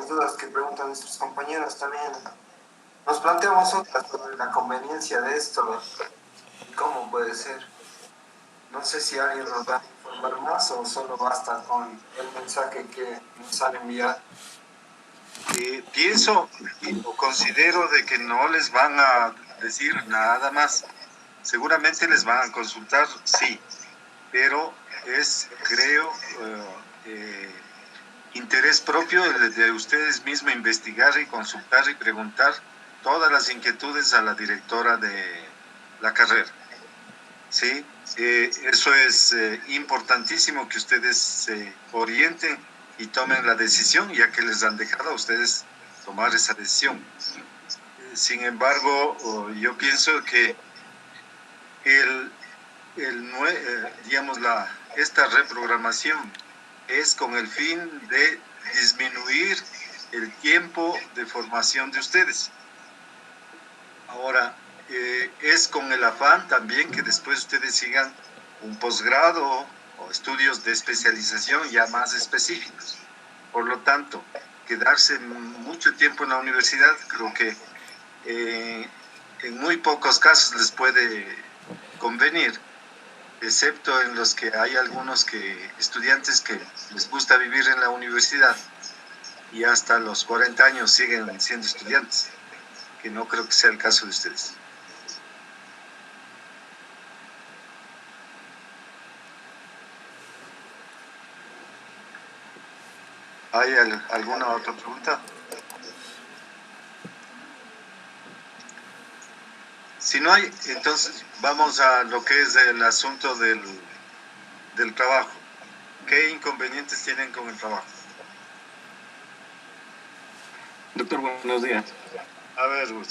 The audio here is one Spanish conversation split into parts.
las dudas que preguntan nuestros compañeros también. Nos planteamos otras sobre la conveniencia de esto y cómo puede ser. No sé si alguien nos va a informar más o solo basta con el mensaje que nos han enviado. Pienso o considero de que no les van a decir nada más. Seguramente les van a consultar, sí, pero es, creo, interés propio de ustedes mismos investigar y consultar y preguntar todas las inquietudes a la directora de la carrera. ¿Sí? Eso es importantísimo que ustedes se orienten y tomen la decisión, ya que les han dejado a ustedes tomar esa decisión. Sin embargo, yo pienso que digamos, esta reprogramación es con el fin de disminuir el tiempo de formación de ustedes. Ahora, es con el afán también que después ustedes sigan un posgrado o estudios de especialización ya más específicos. Por lo tanto, quedarse mucho tiempo en la universidad, creo que en muy pocos casos les puede convenir, excepto en los que hay algunos estudiantes que les gusta vivir en la universidad y hasta los 40 años siguen siendo estudiantes, que no creo que sea el caso de ustedes. ¿Hay alguna otra pregunta? Si no hay, entonces vamos a lo que es el asunto del trabajo. ¿Qué inconvenientes tienen con el trabajo? Doctor, buenos días. A ver, Ruth.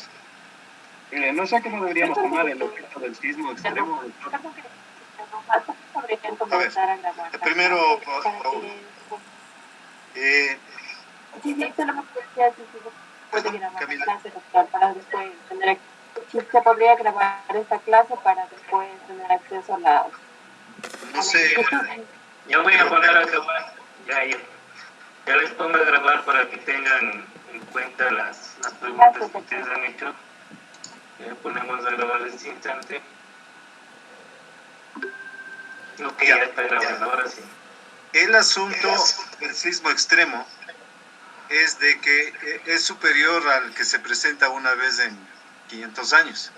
No sé cómo deberíamos tomar el objeto del sismo extremo. A ver, primero, Paul. Camila. Se podría grabar esta clase para después tener acceso a la... No sé. Yo voy a poner a grabar. Ya les pongo a grabar para que tengan en cuenta las preguntas que ustedes han hecho. Ya ponemos a grabar en este instante. Ok, ya está grabando, ahora sí. El asunto del sismo extremo es de que es superior al que se presenta una vez en 500 años.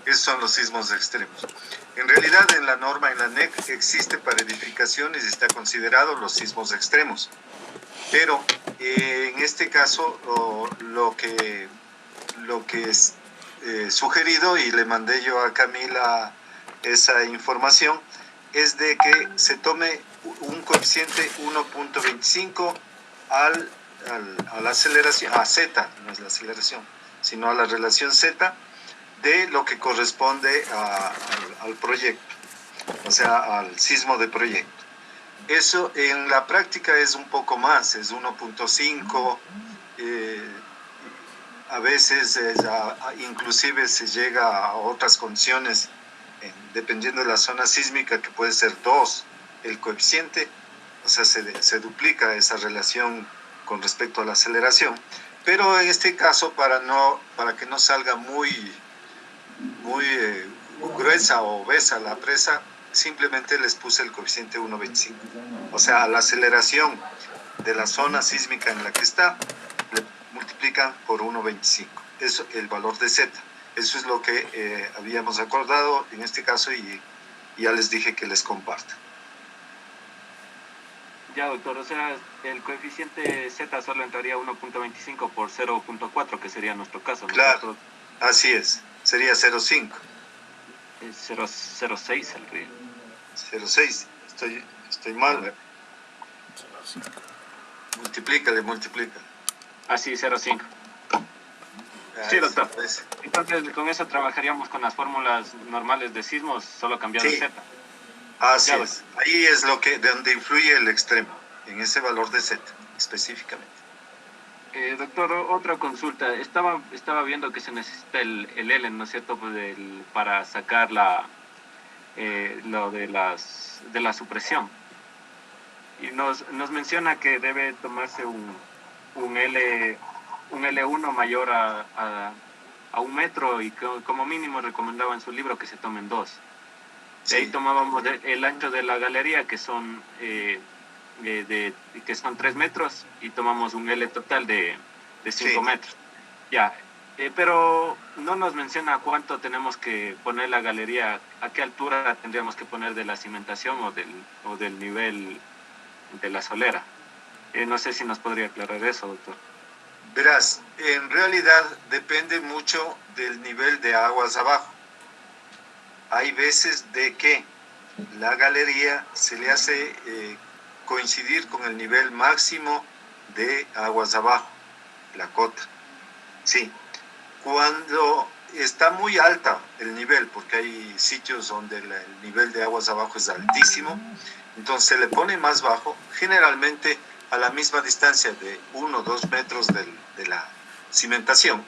Esos son los sismos extremos. En realidad, en la norma, en la NEC, existe para edificaciones y está considerado los sismos extremos. Pero en este caso, lo que es sugerido, y le mandé yo a Camila esa información, es de que se tome un coeficiente 1.25 a la aceleración, a Z, no es la aceleración, sino a la relación Z de lo que corresponde al proyecto, o sea, al sismo de proyecto. Eso en la práctica es un poco más, es 1.5, a veces inclusive se llega a otras condiciones, dependiendo de la zona sísmica, que puede ser 2 el coeficiente, o sea, se duplica esa relación con respecto a la aceleración. Pero en este caso, para que no salga muy gruesa o obesa la presa, simplemente les puse el coeficiente 1.25. O sea, a la aceleración de la zona sísmica en la que está, le multiplican por 1.25. Eso es el valor de Z. Eso es lo que habíamos acordado en este caso y ya les dije que les comparto. Ya, doctor, o sea, el coeficiente Z solo entraría 1.25 por 0.4, que sería nuestro caso, ¿no? Claro, así es, sería 0.5. 0.06 el río. 0.6, estoy mal. Multiplícale. Así, 0.5. Sí, doctor. Entonces, con eso trabajaríamos con las fórmulas normales de sismos, solo cambiando Z. Así es. Ahí es donde influye el extremo, en ese valor de Z, específicamente. Doctor, otra consulta. Estaba viendo que se necesita el ELEN, ¿no es cierto?, para sacar lo de la supresión. Y nos menciona que debe tomarse un L1 mayor a 1 metro y como mínimo recomendaba en su libro que se tomen 2. De ahí Sí, tomábamos el ancho de la galería que son 3 metros y tomamos un L total de 5 sí. metros. Ya, pero no nos menciona cuánto tenemos que poner la galería, a qué altura tendríamos que poner de la cimentación o del nivel de la solera. No sé si nos podría aclarar eso, doctor. Verás, en realidad depende mucho del nivel de aguas abajo. Hay veces de que la galería se le hace coincidir con el nivel máximo de aguas abajo, la cota. Sí, cuando está muy alta el nivel, porque hay sitios donde el nivel de aguas abajo es altísimo, entonces se le pone más bajo, generalmente a la misma distancia de 1 o 2 metros de la cimentación,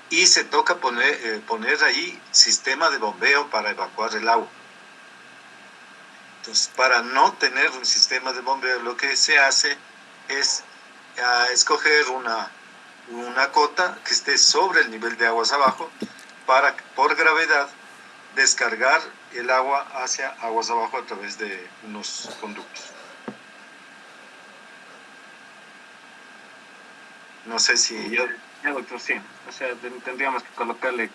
y se toca poner ahí sistema de bombeo para evacuar el agua. Entonces, para no tener un sistema de bombeo, lo que se hace es escoger una cota que esté sobre el nivel de aguas abajo para, por gravedad, descargar el agua hacia aguas abajo a través de unos conductos. No sé si... Ya, doctor, sí. O sea, tendríamos que colocarle,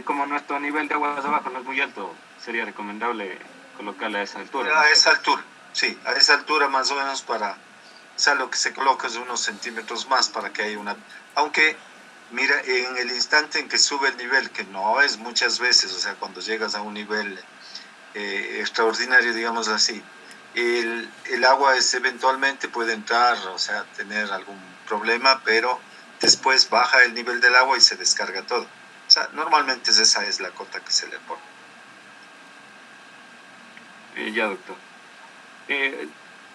como nuestro nivel de aguas abajo no es muy alto, sería recomendable colocarle a esa altura, ¿no? A esa altura, sí, a esa altura más o menos para... O sea, lo que se coloca es unos centímetros más para que haya una... Aunque, mira, en el instante en que sube el nivel, que no es muchas veces, o sea, cuando llegas a un nivel extraordinario, digamos así, el agua eventualmente puede entrar, o sea, tener algún problema, pero después baja el nivel del agua y se descarga todo. O sea, normalmente esa es la cota que se le pone. Ya, doctor.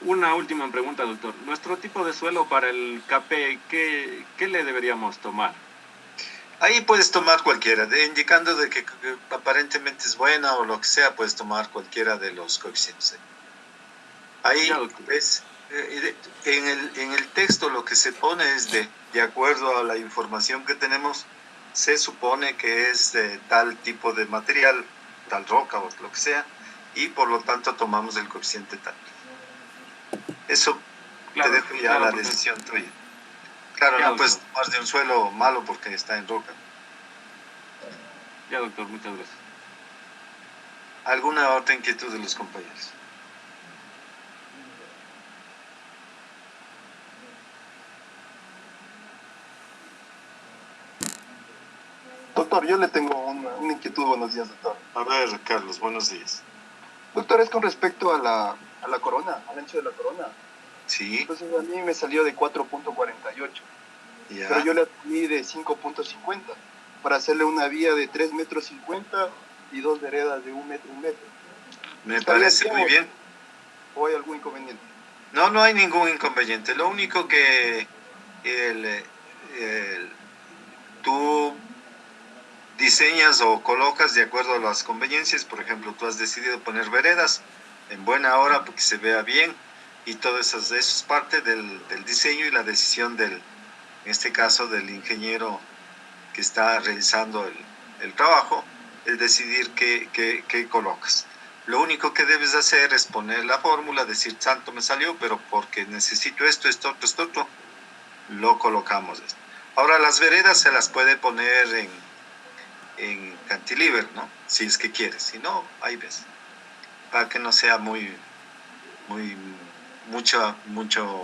Una última pregunta, doctor. Nuestro tipo de suelo para el café, ¿qué le deberíamos tomar? Ahí puedes tomar cualquiera, indicando de que aparentemente es buena o lo que sea, puedes tomar cualquiera de los coeficientes. Ahí Ya, doctor. ves, en el texto lo que se pone es de acuerdo a la información que tenemos, se supone que es de tal tipo de material, tal roca o lo que sea, y por lo tanto tomamos el coeficiente tal. Eso Claro, te dejo ya claro, la porque... decisión tuya. Claro, Ya, no puedes doctor. tomar de un suelo malo porque está en roca. Ya, doctor, muchas gracias. ¿Alguna otra inquietud de los compañeros? Doctor, yo le tengo una inquietud. Buenos días, doctor. A ver, Carlos, buenos días. Doctor, es con respecto a la corona, al ancho de la corona. Sí, Entonces a mí me salió de 4.48, pero ya. yo le adquirí de 5.50 para hacerle una vía de 3,50 m y dos veredas de 1 metro, 1 metro. Me ¿Estaría parece bien muy bien. o hay algún inconveniente? No, no hay ningún inconveniente. Lo único que tú diseñas o colocas de acuerdo a las conveniencias. Por ejemplo, tú has decidido poner veredas en buena hora porque se vea bien, y todo eso es parte del diseño y la decisión en este caso, del ingeniero que está realizando el trabajo, el decidir qué colocas. Lo único que debes hacer es poner la fórmula, decir, tanto me salió, pero porque necesito esto, esto otro, lo colocamos. Ahora, las veredas se las puede poner en cantilever, ¿no? Si es que quieres. Si no, ahí ves. Para que no sea mucho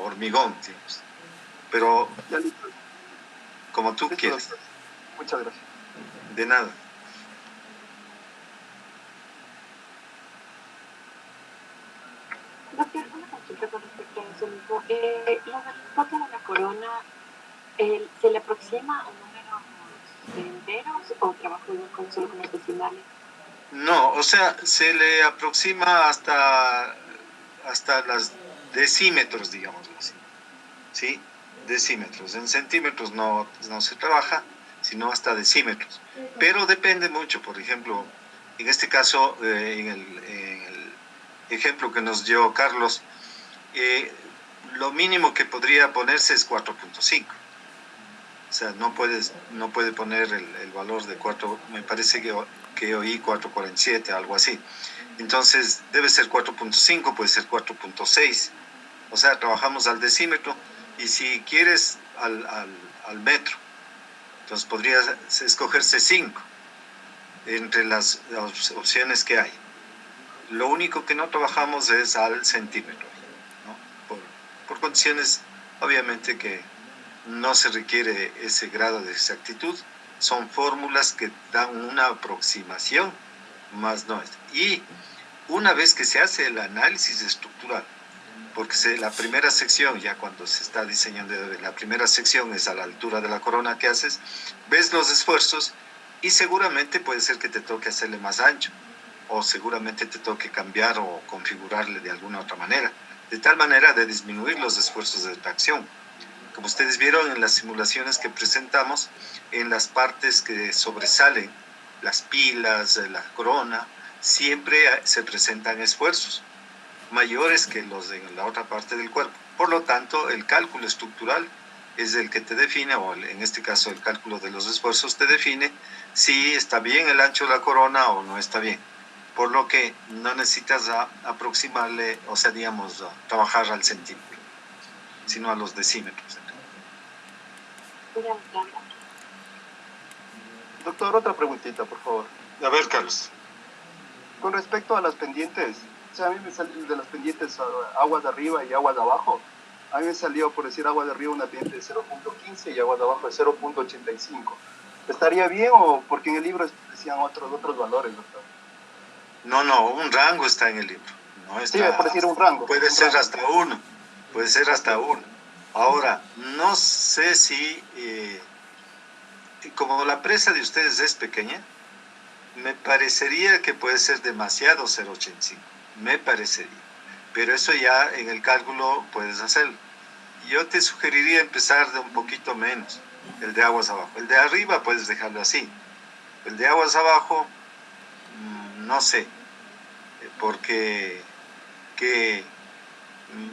hormigón, digamos. Pero Ya, listo. como tú Listo, quieres. doctor. Muchas gracias. De nada. Doctor, una consulta con respecto a eso mismo. ¿La cota de la corona se le aproxima a números enteros o trabajo solo con los decimales? No, o sea, se le aproxima hasta las decímetros, digámoslo así. ¿Sí? Decímetros. En centímetros no se trabaja, sino hasta decímetros. Pero depende mucho. Por ejemplo, en este caso, en el ejemplo que nos dio Carlos, lo mínimo que podría ponerse es 4.5. O sea, no puede poner el valor de 4, me parece que oí 4.47, algo así. Entonces, debe ser 4.5, puede ser 4.6. O sea, trabajamos al decímetro y si quieres al metro. Entonces, podría escogerse 5 entre las opciones que hay. Lo único que no trabajamos es al centímetro, ¿no? Por condiciones, obviamente, que no se requiere ese grado de exactitud. Son fórmulas que dan una aproximación, más no es. Y una vez que se hace el análisis estructural, porque la primera sección, ya cuando se está diseñando, la primera sección es a la altura de la corona que haces, ves los esfuerzos y seguramente puede ser que te toque hacerle más ancho, o seguramente te toque cambiar o configurarle de alguna otra manera, de tal manera de disminuir los esfuerzos de tracción. Como ustedes vieron en las simulaciones que presentamos, en las partes que sobresalen, las pilas, la corona, siempre se presentan esfuerzos mayores que los de la otra parte del cuerpo. Por lo tanto, el cálculo estructural es el que te define, o en este caso el cálculo de los esfuerzos te define si está bien el ancho de la corona o no está bien. Por lo que no necesitas aproximarle, o sea, digamos, trabajar al centímetro, sino a los decímetros. Doctor, otra preguntita, por favor. A ver, Carlos. Con respecto a las pendientes, o sea, a mí me salen de las pendientes aguas de arriba y aguas de abajo. A mí me salió, por decir, agua de arriba una pendiente de 0.15 y agua de abajo de 0.85. ¿Estaría bien o porque en el libro decían otros valores, doctor? No, un rango está en el libro. No está, sí, por decir un rango. Puede ser hasta 1. Puede ser hasta 1. Ahora, no sé si, como la presa de ustedes es pequeña, me parecería que puede ser demasiado 0.85. Me parecería. Pero eso ya en el cálculo puedes hacerlo. Yo te sugeriría empezar de un poquito menos, el de aguas abajo. El de arriba puedes dejarlo así. El de aguas abajo, no sé, porque que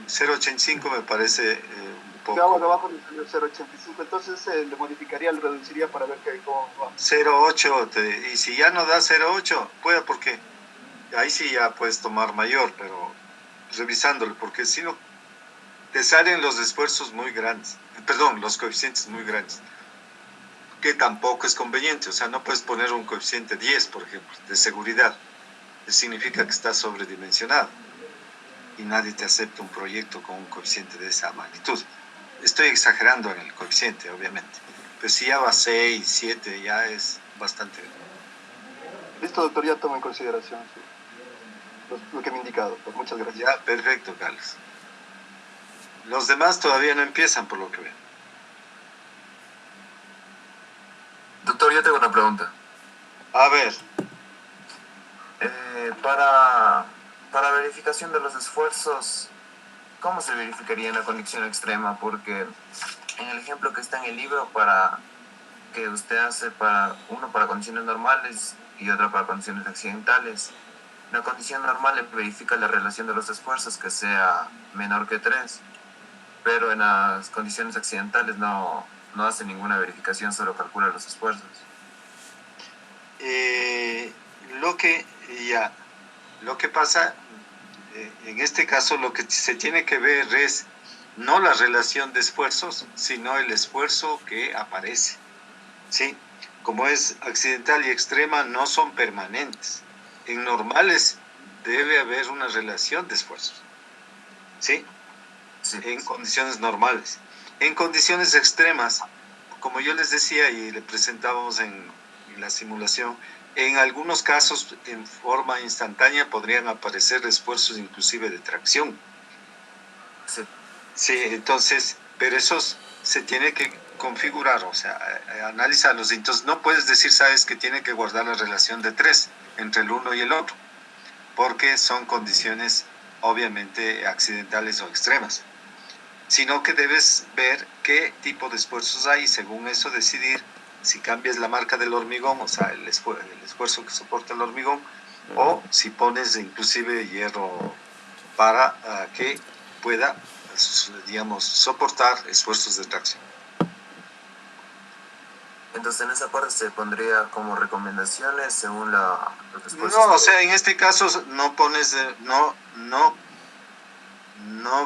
0.85 me parece un poco. De aguas abajo me salió 0.85, entonces le modificaría, le reduciría para ver cómo va. 0.8, y si ya no da 0.8, puede, porque ahí sí ya puedes tomar mayor, pero revisándolo, porque si no, te salen los esfuerzos muy grandes, perdón, los coeficientes muy grandes, que tampoco es conveniente. O sea, no puedes poner un coeficiente 10, por ejemplo, de seguridad. Eso significa que estás sobredimensionado y nadie te acepta un proyecto con un coeficiente de esa magnitud. Estoy exagerando en el coeficiente, obviamente, pero si ya va 6, 7, ya es bastante. Listo, doctor, ya tomo en consideración lo que me ha indicado, doctor. Muchas gracias. Ya, perfecto, Carlos. Los demás todavía no empiezan, por lo que veo. Doctor, yo tengo una pregunta. A ver. Para verificación de los esfuerzos, ¿cómo se verificaría en la condición extrema? Porque en el ejemplo que está en el libro, para que usted hace uno para condiciones normales y otro para condiciones accidentales, la condición normal verifica la relación de los esfuerzos que sea menor que 3, pero en las condiciones accidentales no hace ninguna verificación, solo calcula los esfuerzos. Lo que pasa, en este caso, lo que se tiene que ver es no la relación de esfuerzos, sino el esfuerzo que aparece, ¿sí? Como es accidental y extrema, no son permanentes. En normales debe haber una relación de esfuerzos, ¿sí? Sí. En condiciones normales. En condiciones extremas, como yo les decía y le presentábamos en la simulación, en algunos casos en forma instantánea podrían aparecer esfuerzos inclusive de tracción. Sí. Sí, entonces, pero esos se tiene que configurar, o sea, analizarlos. Entonces no puedes decir, sabes, que tiene que guardar la relación de 3 entre el uno y el otro, porque son condiciones obviamente accidentales o extremas, sino que debes ver qué tipo de esfuerzos hay y según eso decidir si cambias la marca del hormigón, o sea, el esfuerzo que soporta el hormigón, o si pones inclusive hierro para que pueda digamos, soportar esfuerzos de tracción. Entonces en esa parte se pondría como recomendaciones según los esfuerzos. No, o sea, en este caso no pones, no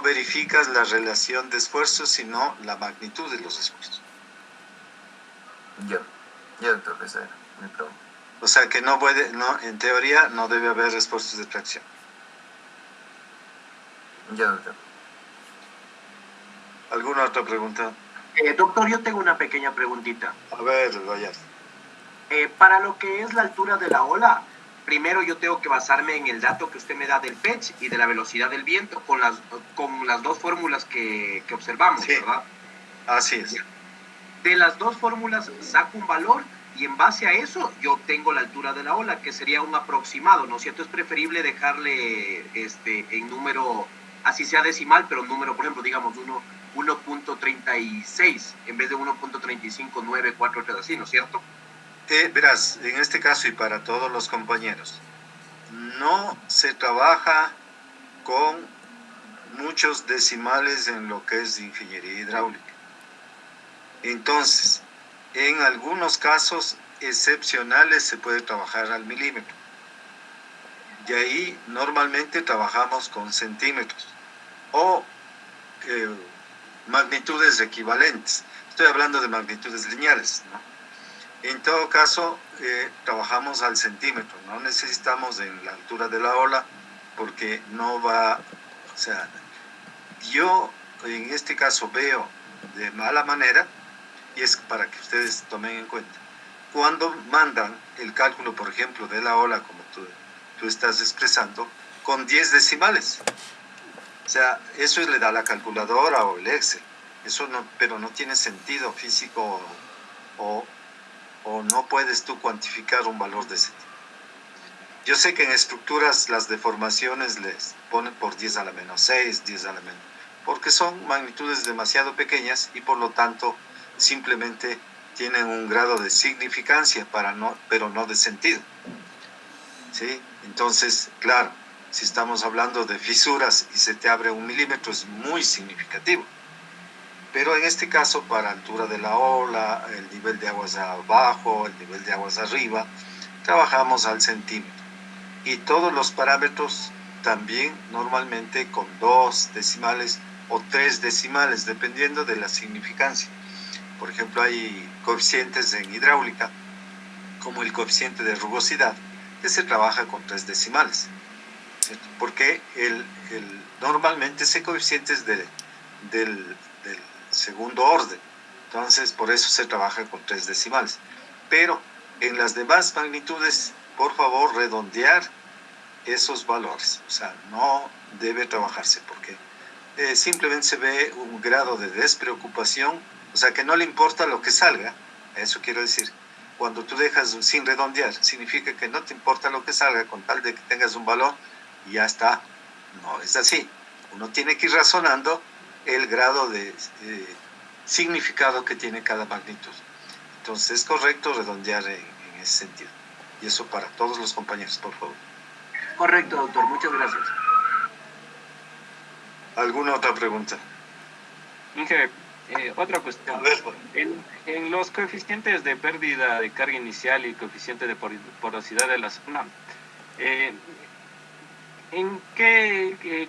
verificas la relación de esfuerzos, sino la magnitud de los esfuerzos. Ya, doctor, esa era mi pregunta. O sea que no puede, no, en teoría no debe haber esfuerzos de tracción. Ya, doctor. ¿Alguna otra pregunta? Doctor, yo tengo una pequeña preguntita. A ver, vaya. Para lo que es la altura de la ola, primero yo tengo que basarme en el dato que usted me da del pitch y de la velocidad del viento con las dos fórmulas que observamos, Sí, ¿verdad? Así es. De las dos fórmulas saco un valor y en base a eso yo obtengo la altura de la ola, que sería un aproximado, ¿no es cierto? Es preferible dejarle en número, así sea decimal, pero número, por ejemplo, digamos 1.36 en vez de 1.35943, así, ¿no es cierto? Verás, en este caso y para todos los compañeros, no se trabaja con muchos decimales en lo que es ingeniería hidráulica. Entonces, en algunos casos excepcionales se puede trabajar al milímetro. Y ahí normalmente trabajamos con centímetros o magnitudes equivalentes. Estoy hablando de magnitudes lineales, ¿no? En todo caso, trabajamos al centímetro, no necesitamos en la altura de la ola porque no va, o sea, yo en este caso veo de mala manera, y es para que ustedes tomen en cuenta, cuando mandan el cálculo, por ejemplo, de la ola, como tú estás expresando, con 10 decimales. O sea, eso le da la calculadora o el Excel, eso no, pero no tiene sentido físico o no puedes tú cuantificar un valor de ese tipo. Yo sé que en estructuras las deformaciones les ponen por 10 a la menos 6, 10 a la menos, porque son magnitudes demasiado pequeñas y por lo tanto simplemente tienen un grado de significancia pero no de sentido. ¿Sí? Entonces, claro, si estamos hablando de fisuras y se te abre 1 milímetro es muy significativo. Pero en este caso, para altura de la ola, el nivel de aguas abajo, el nivel de aguas arriba, trabajamos al centímetro. Y todos los parámetros también normalmente con 2 decimales o 3 decimales, dependiendo de la significancia. Por ejemplo, hay coeficientes en hidráulica, como el coeficiente de rugosidad, que se trabaja con 3 decimales. ¿Cierto? Porque normalmente ese coeficiente es del segundo orden. Entonces, por eso se trabaja con 3 decimales. Pero en las demás magnitudes, por favor, redondear esos valores. O sea, no debe trabajarse porque simplemente se ve un grado de despreocupación, o sea, que no le importa lo que salga. Eso quiero decir. Cuando tú dejas sin redondear, significa que no te importa lo que salga con tal de que tengas un valor y ya está. No es así. Uno tiene que ir razonando el grado de significado que tiene cada magnitud. Entonces es correcto redondear en ese sentido. Y eso para todos los compañeros, por favor. Correcto, doctor. Muchas gracias. ¿Alguna otra pregunta? Inge, otra cuestión. A ver, En los coeficientes de pérdida de carga inicial y coeficiente de porosidad de la zona,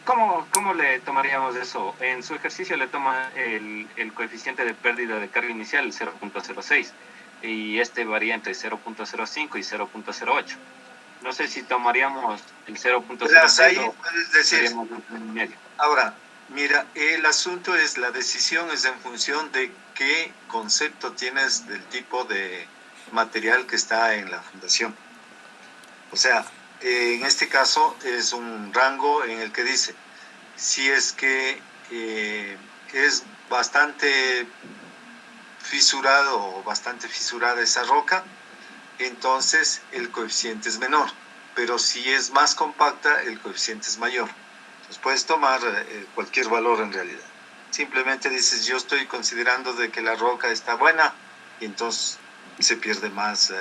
¿cómo le tomaríamos eso? En su ejercicio le toma el coeficiente de pérdida de carga inicial 0.06 y este varía entre 0.05 y 0.08. No sé si tomaríamos el 0.06 ahí o puedes decir, en medio. ahora, mira, el asunto es, la decisión es en función de qué concepto tienes del tipo de material que está en la fundación. O sea, en este caso es un rango en el que dice, si es que es bastante fisurado o bastante fisurada esa roca, entonces el coeficiente es menor, pero si es más compacta, el coeficiente es mayor. Entonces puedes tomar cualquier valor en realidad. Simplemente dices, yo estoy considerando de que la roca está buena, y entonces se pierde más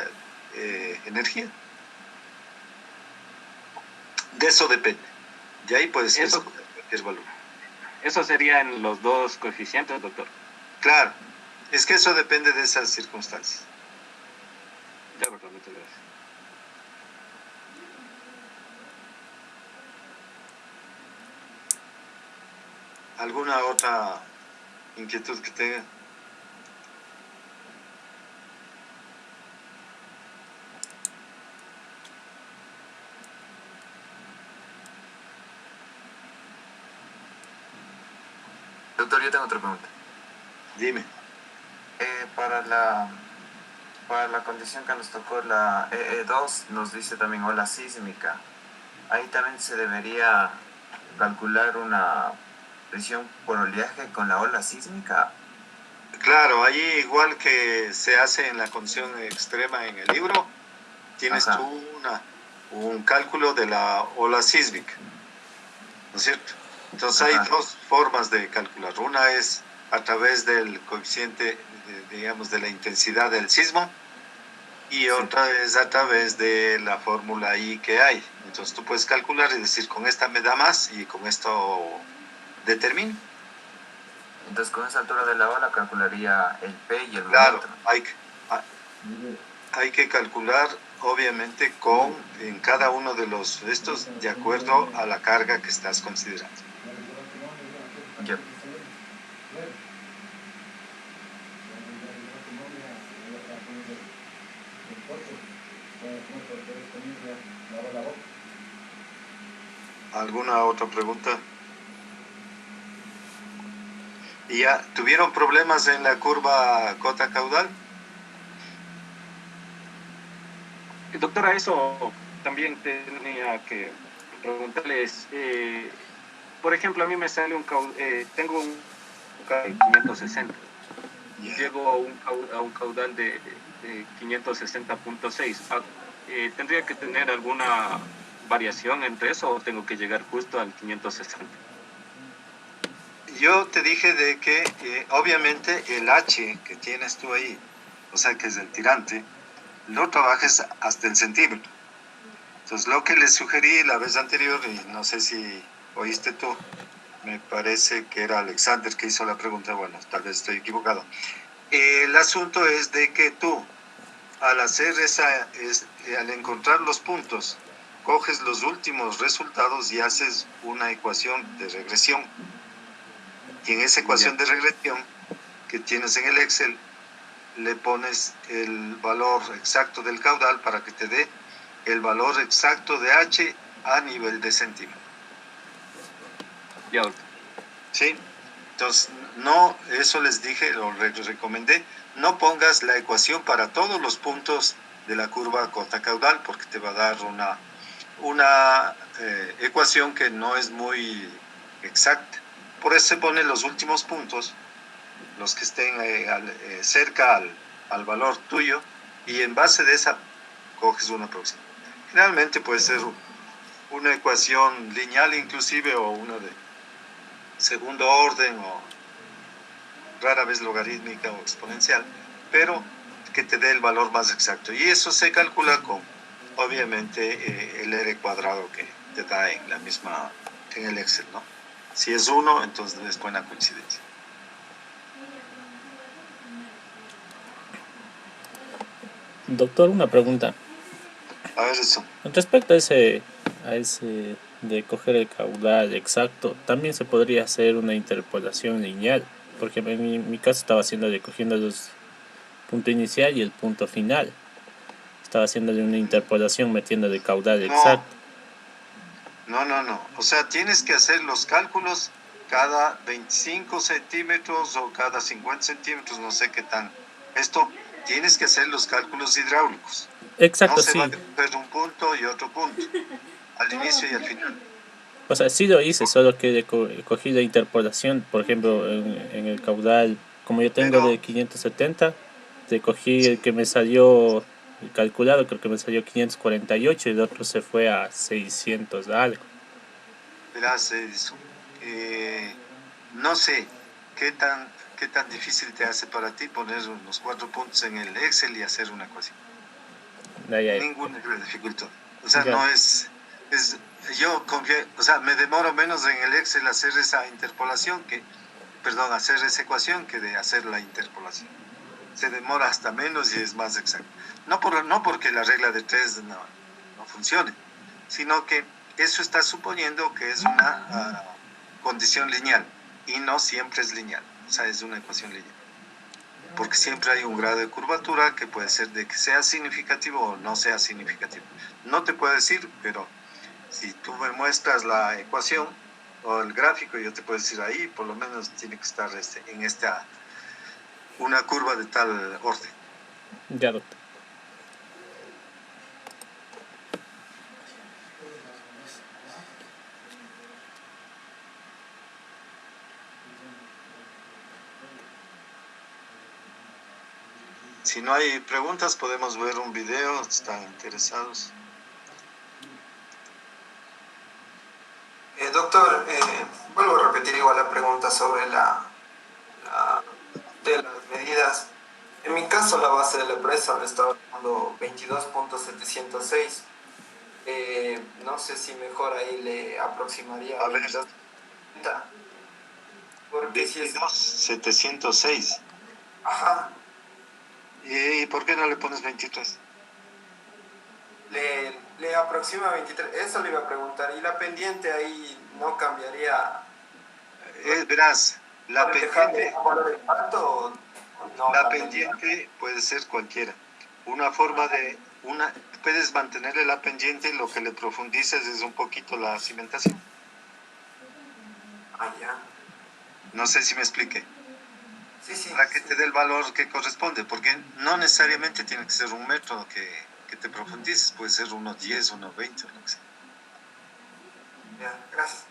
energía. De eso depende. De ahí puedes escoger cualquier valor. Eso sería en los dos coeficientes, doctor. Claro, es que eso depende de esas circunstancias. Ya, doctor, muchas gracias. ¿Alguna otra inquietud que tenga? Doctor, yo tengo otra pregunta. Dime. Para la condición que nos tocó, la EE2, nos dice también ola sísmica. Ahí también se debería calcular una presión por oleaje con la ola sísmica. Claro, ahí igual que se hace en la condición extrema en el libro, tienes Ajá. tú un cálculo de la ola sísmica, ¿no es cierto? Entonces hay dos formas de calcular. Una es a través del coeficiente, digamos, de la intensidad del sismo, y otra es a través de la fórmula I que hay. Entonces tú puedes calcular y decir, con esta me da más y con esto determino. Entonces con esa altura de la ola calcularía el P y el Claro, momento. hay que calcular obviamente en cada uno de estos de acuerdo a la carga que estás considerando. Ya. ¿Alguna otra pregunta? ¿Y ya tuvieron problemas en la curva cota caudal? Doctora, eso también tenía que preguntarles. Por ejemplo, a mí me sale tengo un caudal de 560. Llego a un caudal de 560.6. ¿Tendría que tener alguna variación entre eso o tengo que llegar justo al 560? Yo te dije de que obviamente el H que tienes tú ahí, o sea que es el tirante, lo trabajes hasta el centímetro. Entonces lo que les sugerí la vez anterior, y no sé si oíste tú, me parece que era Alexander que hizo la pregunta, bueno, tal vez estoy equivocado. El asunto es de que tú, al encontrar los puntos, coges los últimos resultados y haces una ecuación de regresión. Y en esa ecuación de regresión que tienes en el Excel, le pones el valor exacto del caudal para que te dé el valor exacto de H a nivel de centímetro. Ya, doctor. ¿Sí? Entonces, no, eso les dije, lo recomendé, no pongas la ecuación para todos los puntos de la curva cota caudal porque te va a dar una ecuación que no es muy exacta. Por eso se ponen los últimos puntos, los que estén cerca al valor tuyo, y en base de esa coges una próxima. Generalmente puede ser una ecuación lineal inclusive o una de segundo orden o rara vez logarítmica o exponencial, pero que te dé el valor más exacto. Y eso se calcula con, obviamente, el R cuadrado que te da en el Excel, ¿no? Si es 1, entonces es buena coincidencia. Doctor, una pregunta. A ver eso. Respecto a ese de coger el caudal exacto, también se podría hacer una interpolación lineal, porque en mi caso estaba cogiendo el punto inicial y el punto final. Estaba haciéndole una interpolación metiéndole caudal exacto. No. O sea, tienes que hacer los cálculos cada 25 centímetros o cada 50 centímetros, no sé qué tan. Esto tienes que hacer los cálculos hidráulicos. Exacto, no se sí. va a coger un punto y otro punto, al inicio y al final. O sea, sí lo hice, solo que cogí la interpolación, por ejemplo, en el caudal, como yo tengo de 570, te cogí el que me salió calculado, creo que me salió 548 y el otro se fue a 600 algo. Verás, no sé qué tan difícil te hace para ti poner unos 4 puntos en el Excel y hacer una ecuación. Ninguna dificultad. O sea, no es yo o sea, me demoro menos en el Excel hacer esa interpolación hacer esa ecuación que de hacer la interpolación. Se demora hasta menos y es más exacto. No porque la regla de 3 no funcione, sino que eso está suponiendo que es una condición lineal y no siempre es lineal, o sea, es una ecuación lineal. Porque siempre hay un grado de curvatura que puede ser de que sea significativo o no sea significativo. No te puedo decir, pero si tú me muestras la ecuación o el gráfico, yo te puedo decir ahí, por lo menos tiene que estar una curva de tal orden. Ya, doctor. Si no hay preguntas, podemos ver un video, están interesados. Doctor, vuelvo a repetir igual la pregunta sobre de las medidas. En mi caso, la base de la presa me estaba dando 22.706. No sé si mejor ahí le aproximaría A ver. 22. Porque si es... 706. Ajá. ¿Y por qué no le pones 23? Le aproxima 23. Eso le iba a preguntar. ¿Y la pendiente ahí no cambiaría? Verás, la pendiente, no, la pendiente puede ser cualquiera. Una forma puedes mantenerle la pendiente, lo que le profundices es un poquito la cimentación. Ah, ya. No sé si me expliqué. Sí. Para que te dé el valor que corresponde, porque no necesariamente tiene que ser un metro que te profundices, puede ser 1,10, 1,20, lo que sea. Ya, gracias.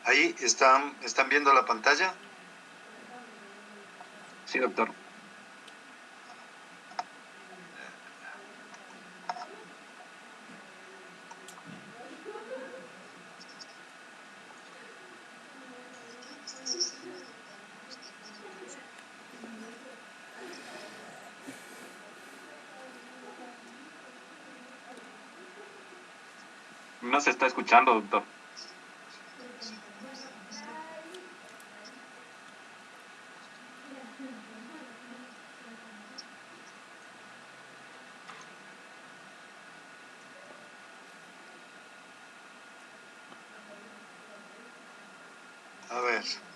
Ahí están viendo la pantalla. Sí, doctor. No se está escuchando, doctor.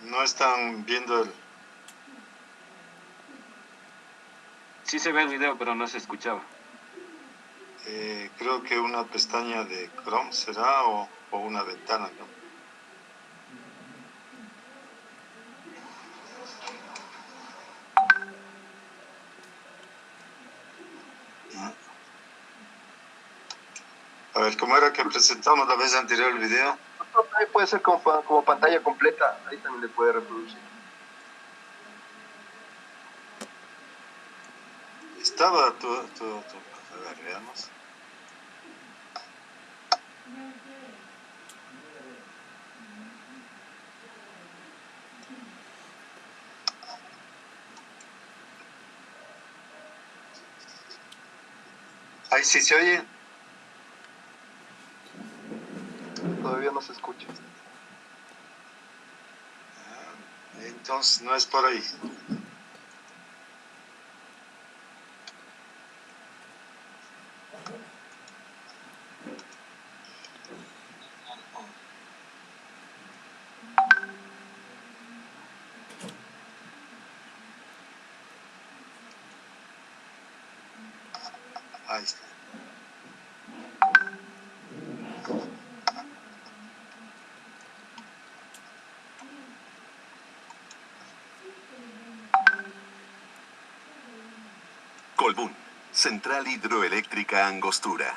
No están viendo el... Sí se ve el video, pero no se escuchaba. creo que una pestaña de Chrome será o una ventana, ¿no? A ver, ¿cómo era que presentamos la vez anterior el video? Ahí puede ser como pantalla completa, ahí también le puede reproducir. Estaba tu... A ver, veamos. Ahí sí se oye. Todavía no se escucha. Entonces no es por ahí. Ahí está. Colbún, Central Hidroeléctrica Angostura.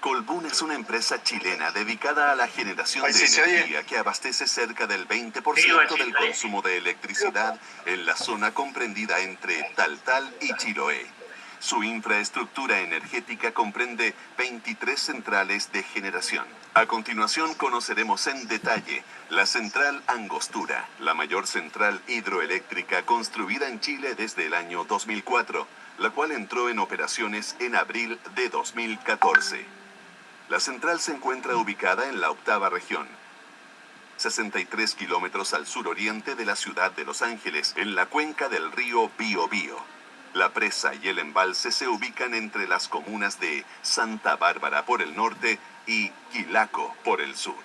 Colbún es una empresa chilena dedicada a la generación de energía que abastece cerca del 20% del consumo de electricidad en la zona comprendida entre Taltal y Chiloé. Su infraestructura energética comprende 23 centrales de generación. A continuación conoceremos en detalle la Central Angostura, la mayor central hidroeléctrica construida en Chile desde el año 2004, la cual entró en operaciones en abril de 2014. La central se encuentra ubicada en la 8ª región, 63 kilómetros al suroriente de la ciudad de Los Ángeles, en la cuenca del río Biobío. La presa y el embalse se ubican entre las comunas de Santa Bárbara por el norte y Quilaco por el sur.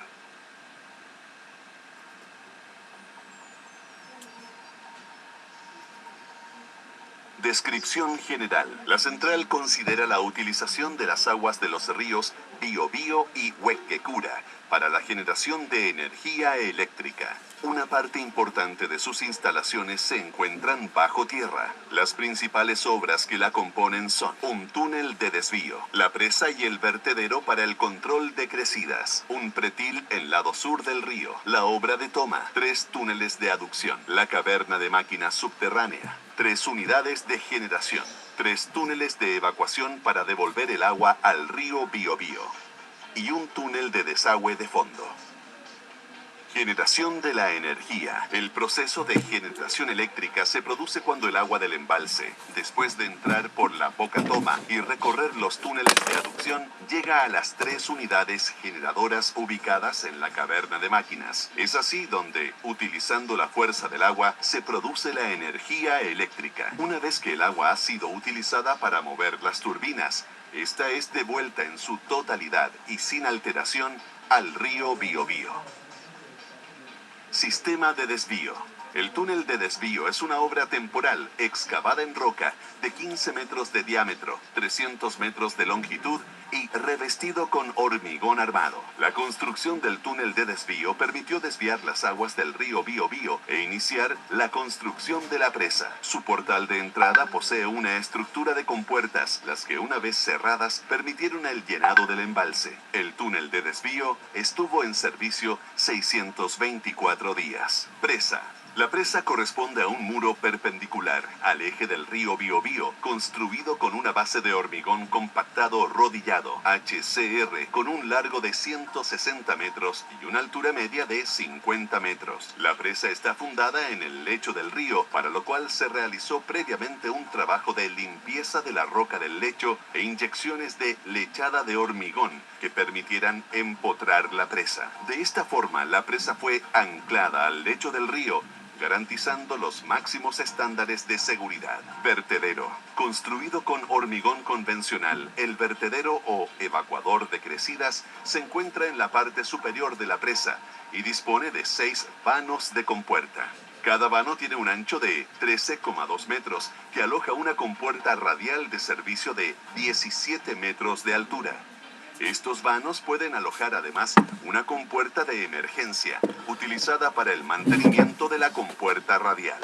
Descripción general. La central considera la utilización de las aguas de los ríos Biobío y Huequecura para la generación de energía eléctrica. Una parte importante de sus instalaciones se encuentran bajo tierra. Las principales obras que la componen son un túnel de desvío, la presa y el vertedero para el control de crecidas, un pretil en lado sur del río, la obra de toma, 3 túneles de aducción, la caverna de máquinas subterránea, 3 unidades de generación, 3 túneles de evacuación para devolver el agua al río Biobío y un túnel de desagüe de fondo. Generación de la energía. El proceso de generación eléctrica se produce cuando el agua del embalse, después de entrar por la boca toma y recorrer los túneles de aducción, llega a las 3 unidades generadoras ubicadas en la caverna de máquinas. Es así donde, utilizando la fuerza del agua, se produce la energía eléctrica. Una vez que el agua ha sido utilizada para mover las turbinas, esta es devuelta en su totalidad y sin alteración al río Biobío. Sistema de desvío. El túnel de desvío es una obra temporal excavada en roca de 15 metros de diámetro, 300 metros de longitud y revestido con hormigón armado. La construcción del túnel de desvío permitió desviar las aguas del río Biobío e iniciar la construcción de la presa. Su portal de entrada posee una estructura de compuertas, las que una vez cerradas permitieron el llenado del embalse. El túnel de desvío estuvo en servicio 624 días. Presa. La presa corresponde a un muro perpendicular al eje del río Biobío, construido con una base de hormigón compactado rodillado, HCR, con un largo de 160 metros y una altura media de 50 metros. La presa está fundada en el lecho del río, para lo cual se realizó previamente un trabajo de limpieza de la roca del lecho e inyecciones de lechada de hormigón que permitieran empotrar la presa. De esta forma, la presa fue anclada al lecho del río garantizando los máximos estándares de seguridad. Vertedero. Construido con hormigón convencional, el vertedero o evacuador de crecidas se encuentra en la parte superior de la presa y dispone de 6 vanos de compuerta. Cada vano tiene un ancho de 13,2 metros que aloja una compuerta radial de servicio de 17 metros de altura. Estos vanos pueden alojar además una compuerta de emergencia, utilizada para el mantenimiento de la compuerta radial.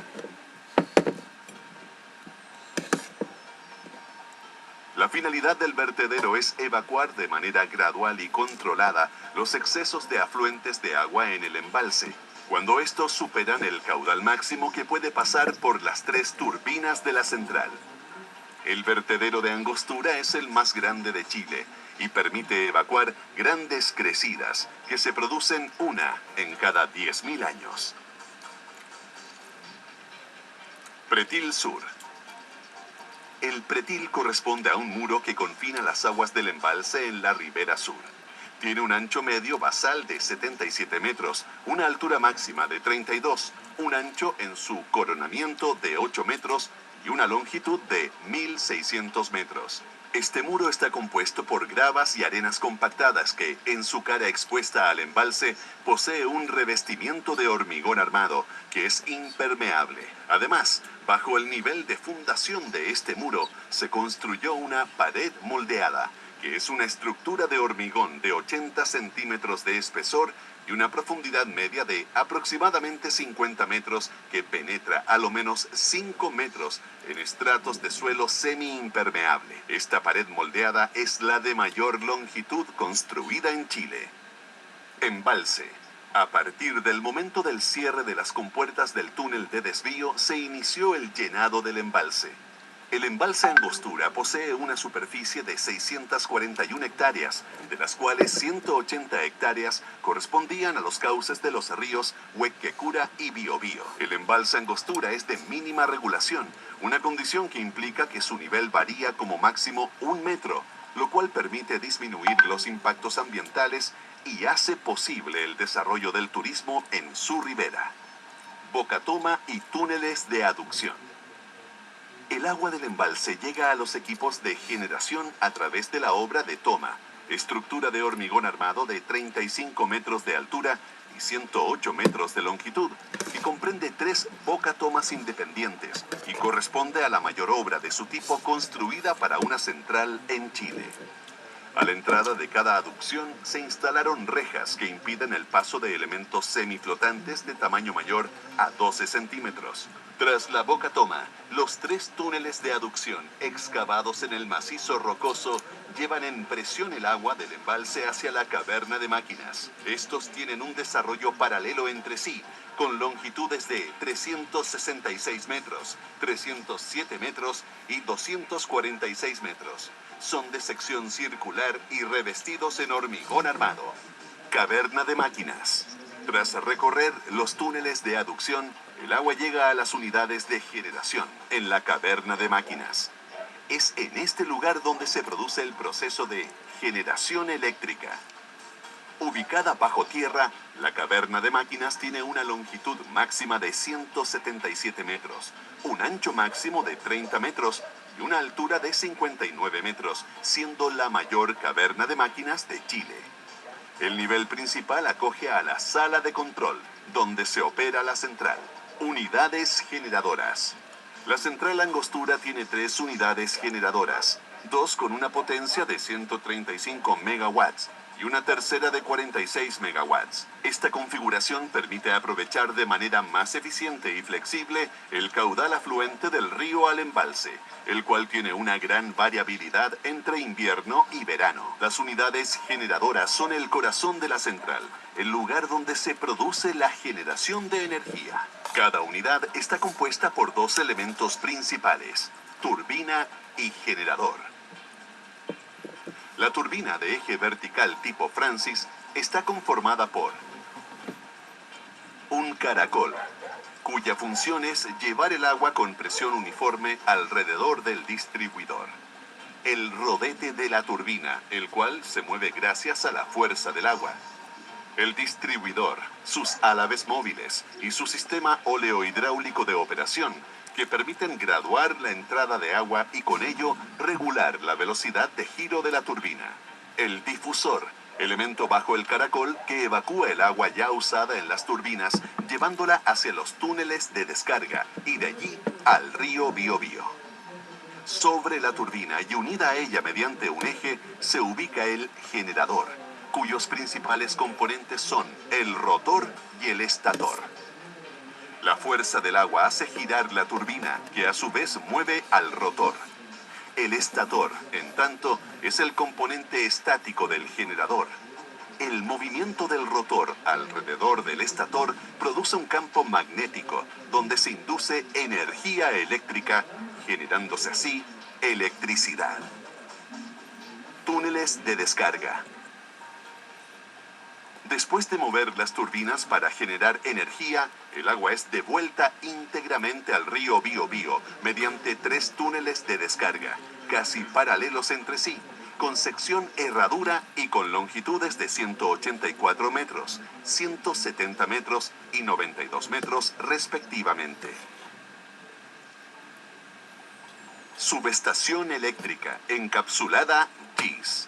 La finalidad del vertedero es evacuar de manera gradual y controlada los excesos de afluentes de agua en el embalse, cuando estos superan el caudal máximo que puede pasar por las 3 turbinas de la central. El vertedero de Angostura es el más grande de Chile y permite evacuar grandes crecidas que se producen una en cada 10.000 años. Pretil Sur. El pretil corresponde a un muro que confina las aguas del embalse en la ribera sur. Tiene un ancho medio basal de 77 metros, una altura máxima de 32, un ancho en su coronamiento de 8 metros y una longitud de 1.600 metros. Este muro está compuesto por gravas y arenas compactadas que, en su cara expuesta al embalse, posee un revestimiento de hormigón armado que es impermeable. Además, bajo el nivel de fundación de este muro, se construyó una pared moldeada, que es una estructura de hormigón de 80 centímetros de espesor y una profundidad media de aproximadamente 50 metros que penetra a lo menos 5 metros en estratos de suelo semi-impermeable. Esta pared moldeada es la de mayor longitud construida en Chile. Embalse. A partir del momento del cierre de las compuertas del túnel de desvío, se inició el llenado del embalse. El embalse Angostura posee una superficie de 641 hectáreas, de las cuales 180 hectáreas correspondían a los cauces de los ríos Huequecura y Biobío. El embalse Angostura es de mínima regulación, una condición que implica que su nivel varía como máximo 1 metro, lo cual permite disminuir los impactos ambientales y hace posible el desarrollo del turismo en su ribera. Bocatoma y túneles de aducción. El agua del embalse llega a los equipos de generación a través de la obra de toma, estructura de hormigón armado de 35 metros de altura y 108 metros de longitud, que comprende 3 bocatomas independientes y corresponde a la mayor obra de su tipo construida para una central en Chile. A la entrada de cada aducción se instalaron rejas que impiden el paso de elementos semiflotantes de tamaño mayor a 12 centímetros. Tras la bocatoma, los 3 túneles de aducción excavados en el macizo rocoso llevan en presión el agua del embalse hacia la caverna de máquinas. Estos tienen un desarrollo paralelo entre sí, con longitudes de 366 metros, 307 metros y 246 metros. Son de sección circular y revestidos en hormigón armado. Caverna de máquinas. Tras recorrer los túneles de aducción, el agua llega a las unidades de generación, en la caverna de máquinas. Es en este lugar donde se produce el proceso de generación eléctrica. Ubicada bajo tierra, la caverna de máquinas tiene una longitud máxima de 177 metros, un ancho máximo de 30 metros y una altura de 59 metros, siendo la mayor caverna de máquinas de Chile. El nivel principal acoge a la sala de control, donde se opera la central. Unidades generadoras. La central Angostura tiene 3 unidades generadoras, 2 con una potencia de 135 megawatts y una tercera de 46 megawatts. Esta configuración permite aprovechar de manera más eficiente y flexible el caudal afluente del río al embalse, el cual tiene una gran variabilidad entre invierno y verano. Las unidades generadoras son el corazón de la central, el lugar donde se produce la generación de energía. Cada unidad está compuesta por 2 elementos principales, turbina y generador. La turbina de eje vertical tipo Francis está conformada por un caracol, cuya función es llevar el agua con presión uniforme alrededor del distribuidor. El rodete de la turbina, el cual se mueve gracias a la fuerza del agua. El distribuidor, sus álabes móviles y su sistema oleohidráulico de operación que permiten graduar la entrada de agua y con ello regular la velocidad de giro de la turbina. El difusor, elemento bajo el caracol que evacúa el agua ya usada en las turbinas, llevándola hacia los túneles de descarga y de allí al río Biobío. Sobre la turbina y unida a ella mediante un eje se ubica el generador, cuyos principales componentes son el rotor y el estator. La fuerza del agua hace girar la turbina, que a su vez mueve al rotor. El estator, en tanto, es el componente estático del generador. El movimiento del rotor alrededor del estator produce un campo magnético, donde se induce energía eléctrica, generándose así electricidad. Túneles de descarga. Después de mover las turbinas para generar energía, el agua es devuelta íntegramente al río Biobío mediante 3 túneles de descarga, casi paralelos entre sí, con sección herradura y con longitudes de 184 metros, 170 metros y 92 metros respectivamente. Subestación eléctrica encapsulada GIS.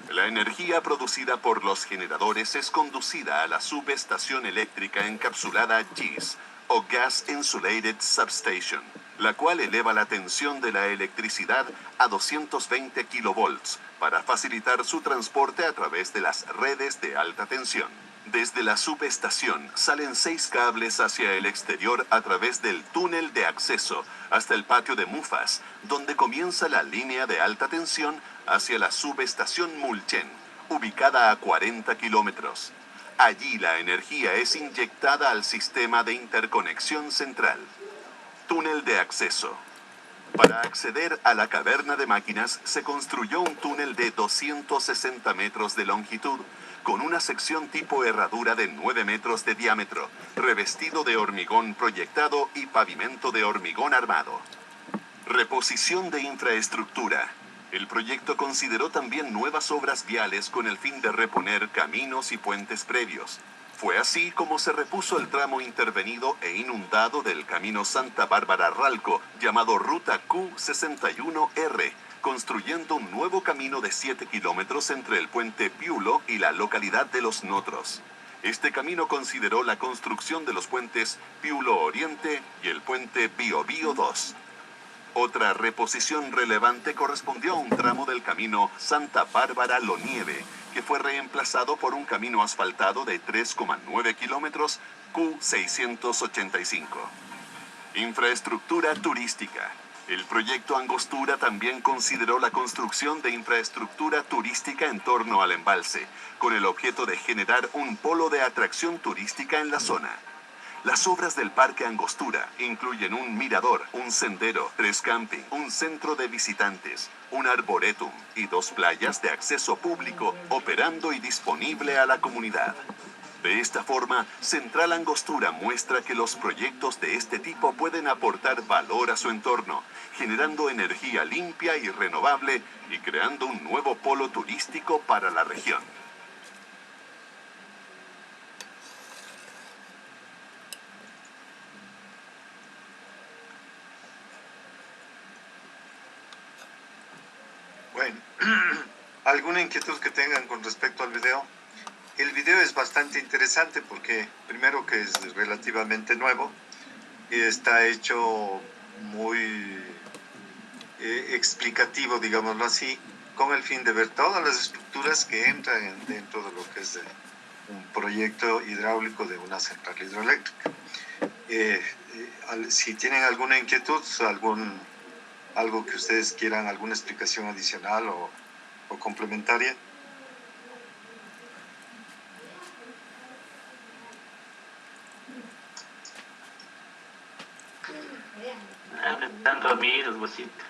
La energía producida por los generadores es conducida a la subestación eléctrica encapsulada GIS, o Gas Insulated Substation, la cual eleva la tensión de la electricidad a 220 kilovolts para facilitar su transporte a través de las redes de alta tensión. Desde la subestación salen 6 cables hacia el exterior a través del túnel de acceso hasta el patio de mufas, donde comienza la línea de alta tensión hacia la subestación Mulchen, ubicada a 40 kilómetros. Allí la energía es inyectada al sistema de interconexión central. Túnel de acceso. Para acceder a la caverna de máquinas se construyó un túnel de 260 metros de longitud, con una sección tipo herradura de 9 metros de diámetro, revestido de hormigón proyectado y pavimento de hormigón armado. Reposición de infraestructura. El proyecto consideró también nuevas obras viales con el fin de reponer caminos y puentes previos. Fue así como se repuso el tramo intervenido e inundado del camino Santa Bárbara-Ralco, llamado Ruta Q61R, construyendo un nuevo camino de 7 kilómetros entre el puente Piulo y la localidad de Los Notros. Este camino consideró la construcción de los puentes Piulo Oriente y el puente Biobío 2. Otra reposición relevante correspondió a un tramo del camino Santa Bárbara-Lo Nieve, que fue reemplazado por un camino asfaltado de 3,9 kilómetros Q685. Infraestructura turística. El proyecto Angostura también consideró la construcción de infraestructura turística en torno al embalse, con el objeto de generar un polo de atracción turística en la zona. Las obras del Parque Angostura incluyen un mirador, un sendero, 3 camping, un centro de visitantes, un arboretum y 2 playas de acceso público operando y disponible a la comunidad. De esta forma, Central Angostura muestra que los proyectos de este tipo pueden aportar valor a su entorno, generando energía limpia y renovable y creando un nuevo polo turístico para la región. Bueno, ¿alguna inquietud que tengan con respecto al video? El video es bastante interesante porque, primero, que es relativamente nuevo y está hecho muy explicativo, digámoslo así, con el fin de ver todas las estructuras que entran dentro de lo que es un proyecto hidráulico de una central hidroeléctrica. Si tienen alguna inquietud, algo que ustedes quieran, alguna explicación adicional o complementaria. Están dormidos, Bosito.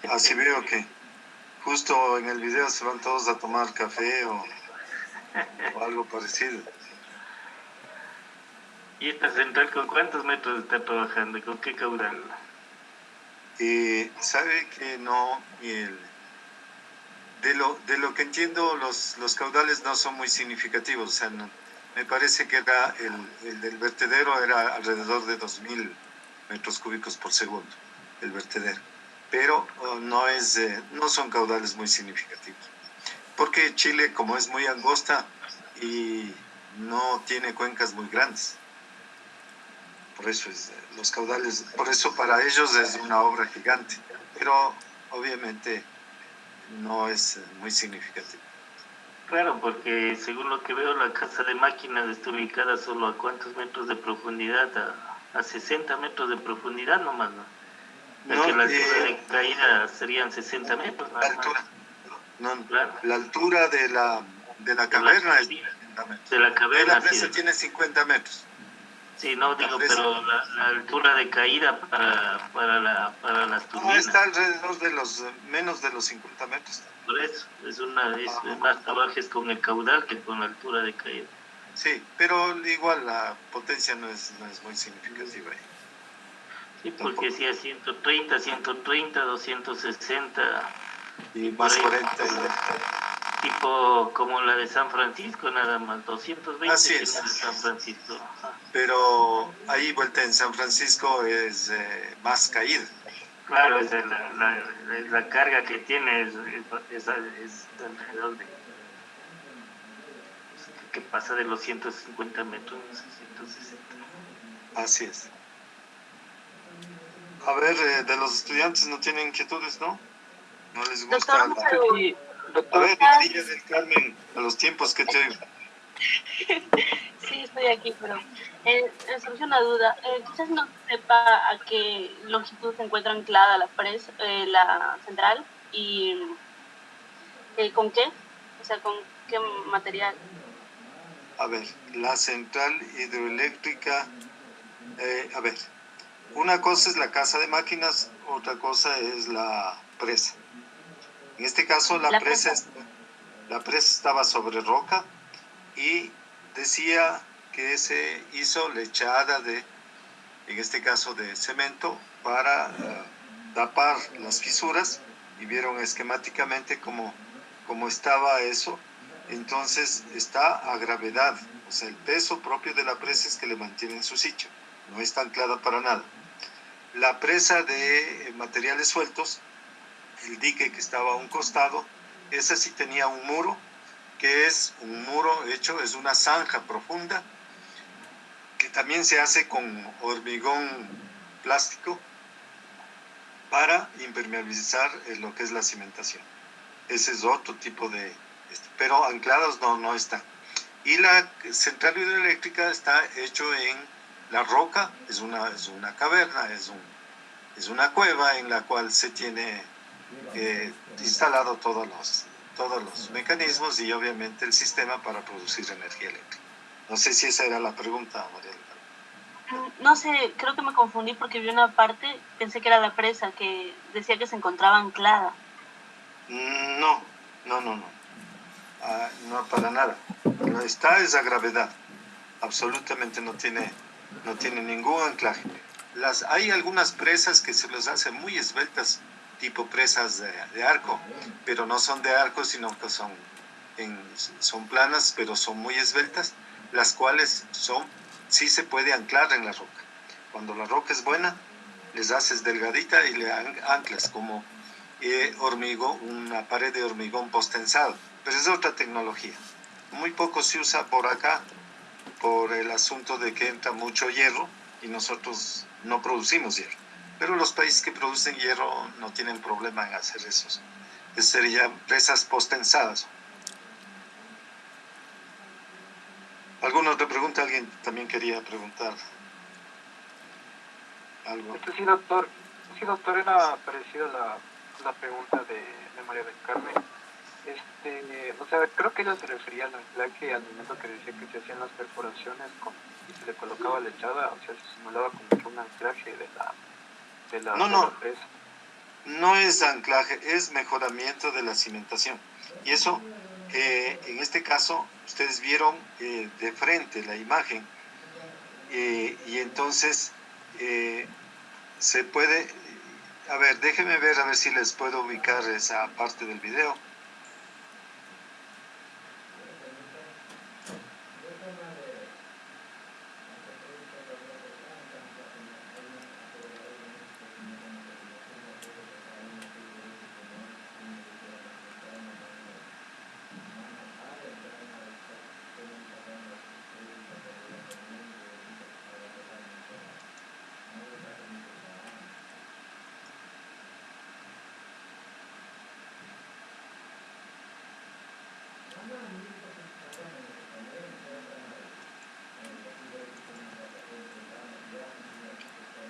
Así veo que justo en el video se van todos a tomar café o algo parecido. ¿Y esta central con cuántos metros está trabajando? ¿Con qué caudal? Sabe que no, de lo que entiendo, los caudales no son muy significativos. O sea, me parece que era el del vertedero era alrededor de 2.000 metros cúbicos por segundo, el vertedero. Pero no son caudales muy significativos. Porque Chile, como es muy angosta y no tiene cuencas muy grandes. Por eso los caudales, por eso para ellos es una obra gigante. Pero obviamente no es muy significativo. Claro, porque según lo que veo, la casa de máquinas está ubicada solo a cuántos metros de profundidad, a 60 metros de profundidad nomás, ¿no? No, Que la altura de caída serían 60 metros, nada más. No, Claro. la altura de la caverna es 50 metros. De la caverna, la presa sí. tiene 50 metros. Sí, no digo, pero la altura de caída para las turbinas. Está alrededor de menos de los 50 metros. Por eso, es más trabajes con el caudal que con la altura de caída. Sí, pero igual la potencia no es muy significativa ahí. Sí, porque si es 130, 260. Y más 40. Tipo como la de San Francisco, nada más, 220 Así que es. la de San Francisco. Ajá. Pero ahí vuelta en San Francisco es más caída. Claro, es la carga que tiene es alrededor de que pasa de los 150 metros a 160. Así es. A ver, de los estudiantes no tienen inquietudes, ¿no? No les gusta. Sí, doctor. A ver, María del Carmen, a los tiempos que te oigo. Sí, estoy aquí, pero surgió una duda. Quizás no sepa a qué longitud se encuentra anclada la central y con qué, o sea, con qué material. A ver, la central hidroeléctrica, a ver, una cosa es la casa de máquinas, otra cosa es la presa. En este caso, la presa estaba sobre roca y decía que se hizo lechada en este caso de cemento, para tapar las fisuras, y vieron esquemáticamente cómo estaba eso. Entonces está a gravedad, o sea, el peso propio de la presa es que le mantiene en su sitio, no está anclada para nada. La presa de materiales sueltos, el dique que estaba a un costado, esa sí tenía un muro, que es un muro hecho, es una zanja profunda, que también se hace con hormigón plástico para impermeabilizar lo que es la cimentación. Ese es otro tipo de... pero anclados no están. Y la central hidroeléctrica está hecho en la roca, es una caverna, es una cueva en la cual se tiene instalado todos los mecanismos y obviamente el sistema para producir energía eléctrica. No sé si esa era la pregunta, María. No sé, creo que me confundí porque vi una parte, pensé que era la presa, que decía que se encontraba anclada. No, no para nada. No está esa gravedad. Absolutamente no tiene ningún anclaje. Hay algunas presas que se les hace muy esbeltas, tipo presas de arco, pero no son de arco, sino que son planas, pero son muy esbeltas, las cuales sí se puede anclar en la roca. Cuando la roca es buena, les haces delgadita y le anclas como una pared de hormigón postensado, pero es otra tecnología. Muy poco se usa por acá por el asunto de que entra mucho hierro y nosotros no producimos hierro. Pero los países que producen hierro no tienen problema en hacer esos. Serían presas postensadas. ¿Alguna otra pregunta? ¿Alguien también quería preguntar algo? Sí, doctor. Era parecida la pregunta de María del Carmen. O sea, creo que ella se refería al anclaje al momento que decía que se hacían las perforaciones y se le colocaba la echada, o sea, se simulaba como que un anclaje de la presa. No es anclaje, es mejoramiento de la cimentación. Y eso, en este caso, ustedes vieron de frente la imagen, y entonces se puede... A ver, déjenme ver a ver si les puedo ubicar esa parte del video.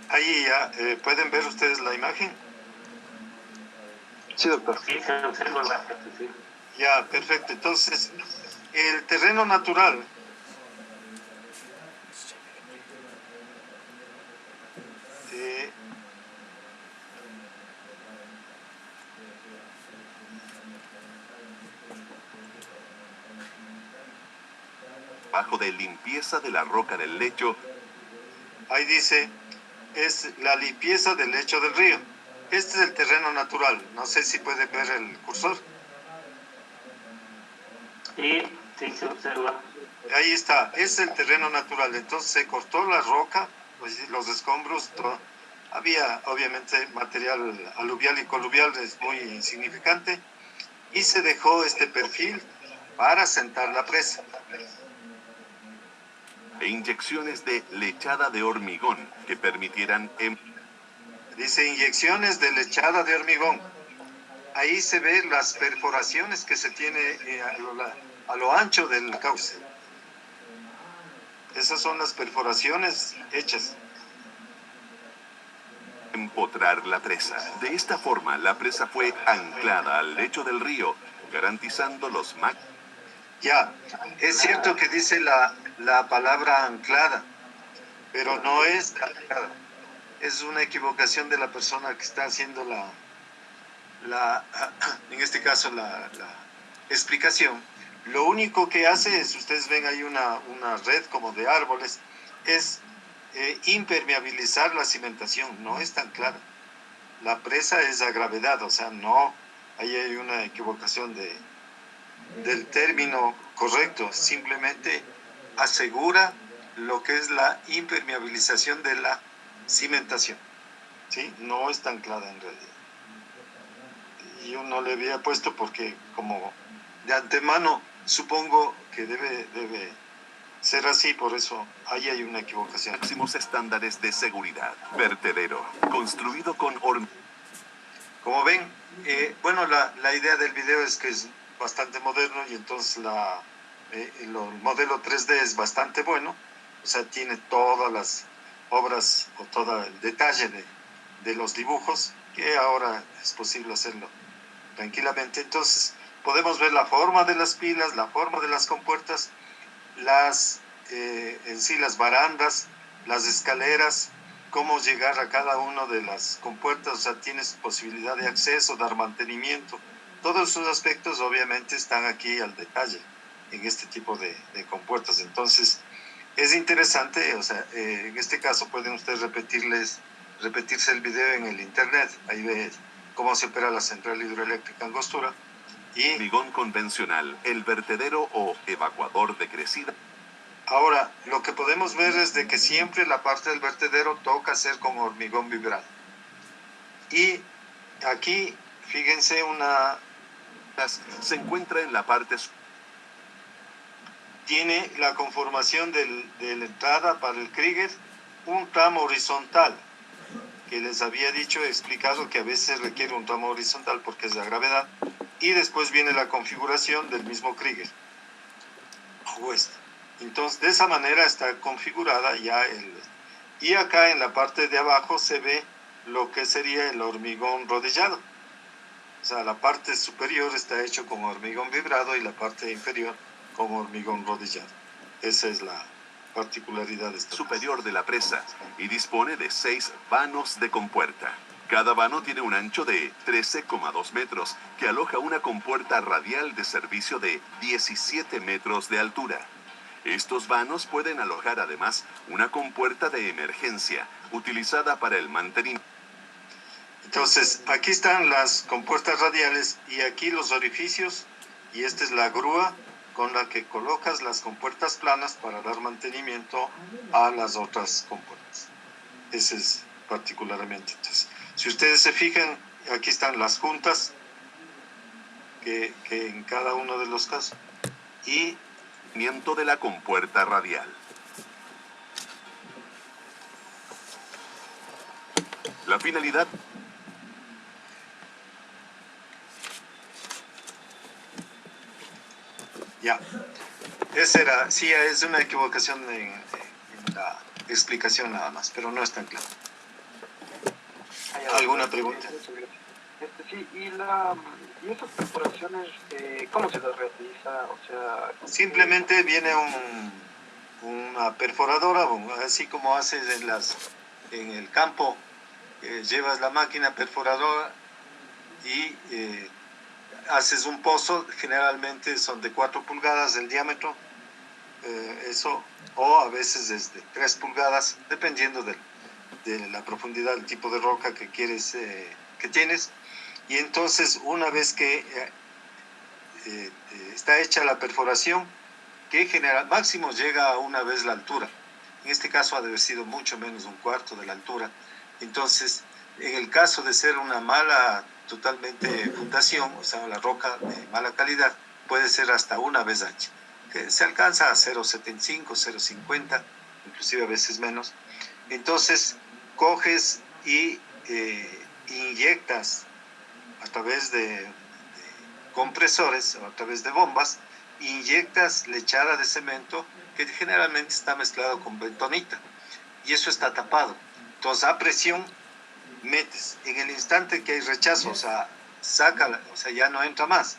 Ahí ya, ¿pueden ver ustedes la imagen? Sí, doctor. Sí, se observa bastante, sí. Ya, perfecto. Entonces, el terreno natural eh, Bajo de limpieza de la roca del lecho, ahí dice, es la limpieza del lecho del río. Este es el terreno natural. No sé si puede ver el cursor. Sí, sí se observa. Ahí está, es el terreno natural. Entonces se cortó la roca, pues, los escombros, todo. Había obviamente material aluvial y coluvial, es muy insignificante, y se dejó este perfil para sentar la presa. e inyecciones de lechada de hormigón que permitieran Dice inyecciones de lechada de hormigón. Ahí se ven las perforaciones que se tiene a lo ancho del cauce. Esas son las perforaciones hechas. empotrar la presa. De esta forma, la presa fue anclada al lecho del río, garantizando los máximos. Ya, es cierto que dice la palabra anclada, pero no es anclada. Es una equivocación de la persona que está haciendo en este caso, la explicación. Lo único que hace es, ustedes ven ahí una red como de árboles, es impermeabilizar la cimentación, no es tan clara. La presa es a gravedad, o sea, no, ahí hay una equivocación del término correcto, simplemente asegura lo que es la impermeabilización de la cimentación, ¿sí? No es tan clara en realidad. Y yo no le había puesto porque como de antemano supongo que debe ser así, por eso ahí hay una equivocación. Máximos estándares de seguridad. Vertedero, construido con hormigón. Como ven, bueno, la idea del video es que es bastante moderno y entonces el modelo 3D es bastante bueno, o sea, tiene todas las obras o todo el detalle de los dibujos, que ahora es posible hacerlo tranquilamente. Entonces, podemos ver la forma de las pilas, la forma de las compuertas, en sí las barandas, las escaleras, cómo llegar a cada una de las compuertas, o sea, tienes posibilidad de acceso, dar mantenimiento. Todos esos aspectos obviamente están aquí al detalle en este tipo de compuertas. Entonces, es interesante, o sea, en este caso pueden ustedes repetirse el video en el internet, ahí ves cómo se opera la central hidroeléctrica Angostura. Y Hormigón convencional, el vertedero o evacuador de crecida. ahora, lo que podemos ver es de que siempre la parte del vertedero toca hacer con hormigón vibrado. Y aquí, fíjense, se encuentra en la parte tiene la conformación de la entrada para el Krieger, un tramo horizontal, que les había dicho, he explicado que a veces requiere un tramo horizontal porque es la gravedad, y después viene la configuración del mismo Krieger. Entonces, de esa manera está configurada ya y acá en la parte de abajo se ve lo que sería el hormigón rodillado. O sea, la parte superior está hecho con hormigón vibrado y la parte inferior con hormigón rodillado. Esa es la particularidad de esta superior de la presa y dispone de 6 vanos de compuerta. Cada vano tiene un ancho de 13,2 metros que aloja una compuerta radial de servicio de 17 metros de altura. Estos vanos pueden alojar además una compuerta de emergencia utilizada para el mantenimiento. Entonces, aquí están las compuertas radiales y aquí los orificios, y esta es la grúa con la que colocas las compuertas planas para dar mantenimiento a las otras compuertas. Ese es particularmente. Entonces, si ustedes se fijan, aquí están las juntas que en cada uno de los casos. Y de la compuerta radial. La finalidad ya, esa era, sí, es una equivocación en la explicación nada más, pero no es tan claro. ¿Alguna pregunta? Muchas gracias. Sí, y esas perforaciones, ¿cómo se las realiza? O sea, Simplemente viene una perforadora, así como haces en el campo, llevas la máquina perforadora y haces un pozo, generalmente son de 4 pulgadas el diámetro, eso, o a veces es de 3 pulgadas, dependiendo de la profundidad, del tipo de roca que quieres, que tienes. Y entonces, una vez que está hecha la perforación, que general máximo llega a una vez la altura. En este caso ha de haber sido mucho menos un cuarto de la altura. Entonces, en el caso de ser una mala totalmente fundación, o sea, la roca de mala calidad, puede ser hasta una vez ancha, que se alcanza a 0,75, 0,50, inclusive a veces menos. Entonces, coges y inyectas a través de compresores o a través de bombas, inyectas lechada de cemento que generalmente está mezclado con bentonita y eso está tapado. Entonces a presión metes, en el instante que hay rechazo, o sea, sácala, o sea, ya no entra más,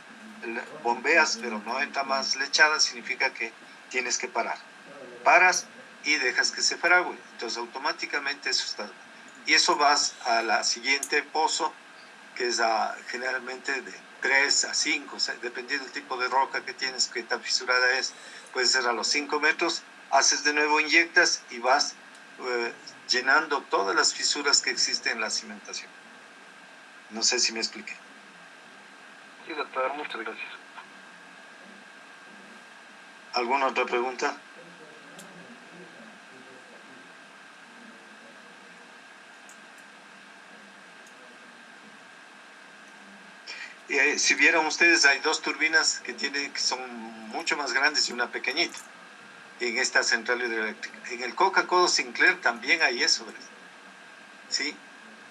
bombeas pero no entra más lechada, significa que tienes que parar. Paras y dejas que se frague, entonces automáticamente eso está. Y eso vas a la siguiente pozo, que es generalmente de 3 a 5, o sea, dependiendo del tipo de roca que tienes, qué tan fisurada es, puede ser a los 5 metros, haces de nuevo, inyectas y vas llenando todas las fisuras que existen en la cimentación. No sé si me expliqué. sí, doctor, muchas gracias. ¿Alguna otra pregunta? Si vieron ustedes, hay dos turbinas que son mucho más grandes y una pequeñita en esta central hidroeléctrica. En el Coca-Cola Sinclair también hay eso, ¿verdad? ¿Sí?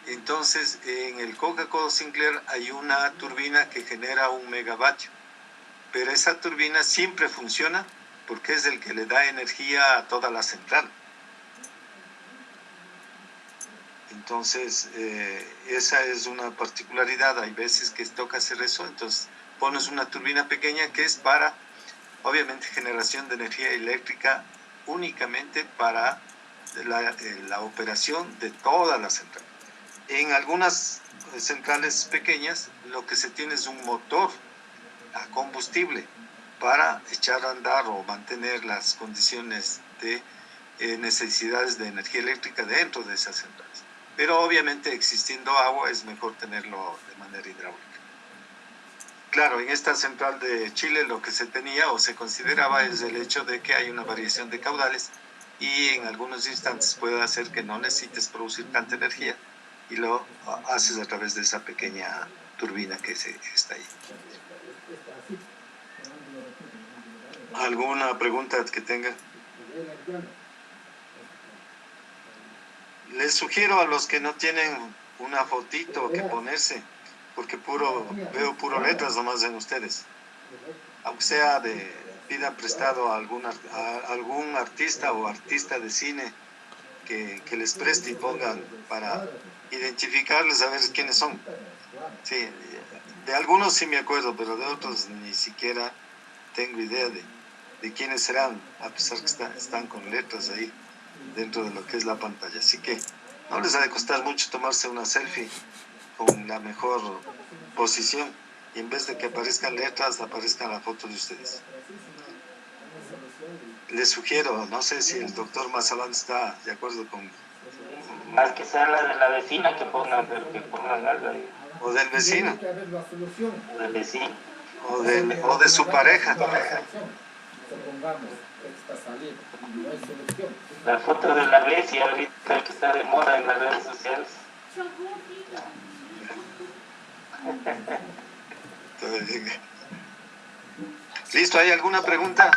Entonces, en el Coca-Cola Sinclair hay una turbina que genera 1 megavatio, pero esa turbina siempre funciona porque es el que le da energía a toda la central. Entonces, esa es una particularidad. Hay veces que toca hacer eso, entonces pones una turbina pequeña que es para, obviamente, generación de energía eléctrica únicamente para la operación de toda la central. En algunas centrales pequeñas, lo que se tiene es un motor a combustible para echar a andar o mantener las condiciones de necesidades de energía eléctrica dentro de esas centrales. Pero obviamente existiendo agua es mejor tenerlo de manera hidráulica. Claro, en esta central de Chile lo que se tenía o se consideraba es el hecho de que hay una variación de caudales y en algunos instantes puede hacer que no necesites producir tanta energía y lo haces a través de esa pequeña turbina que está ahí. ¿Alguna pregunta que tenga? Les sugiero a los que no tienen una fotito que ponerse, porque veo puro letras nomás en ustedes. Aunque sea pidan prestado a algún artista o artista de cine que les preste y pongan para identificarles, a ver quiénes son. Sí, de algunos sí me acuerdo, pero de otros ni siquiera tengo idea de quiénes serán, a pesar que están con letras ahí dentro de lo que es la pantalla. Así que no les ha de costar mucho tomarse una selfie con la mejor posición y en vez de que aparezcan letras, aparezcan la foto de ustedes. Les sugiero, no sé si el doctor Mazalán está de acuerdo con... Más que sea la de la vecina que pongan algo ahí. O del vecino. O del vecino. O de su pareja. La foto de la iglesia ahorita que está de moda en las redes sociales. ¿Listo? ¿Hay alguna pregunta?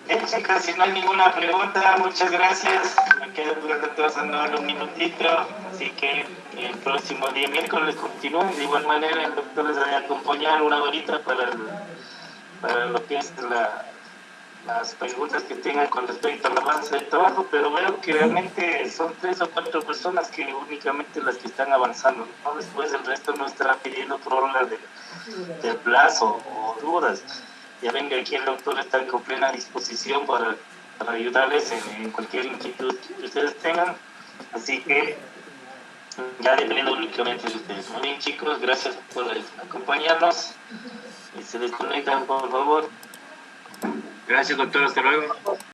Bien, chicas, si no hay ninguna pregunta, muchas gracias. Me quedo retrasando un minutito, así que el próximo día miércoles continúen. De igual manera, el doctor les va a acompañar una horita para lo que es las preguntas que tengan con respecto al avance del trabajo, pero veo que realmente son 3 o 4 personas que únicamente las que están avanzando, ¿no? Después el resto no estará pidiendo prórroga de plazo o dudas. Ya venga aquí el doctor está con plena disposición para ayudarles en cualquier inquietud que ustedes tengan, así que ya dependiendo únicamente de ustedes. Muy bien, chicos, gracias por acompañarnos y se desconectan por favor. Gracias, doctor, hasta luego.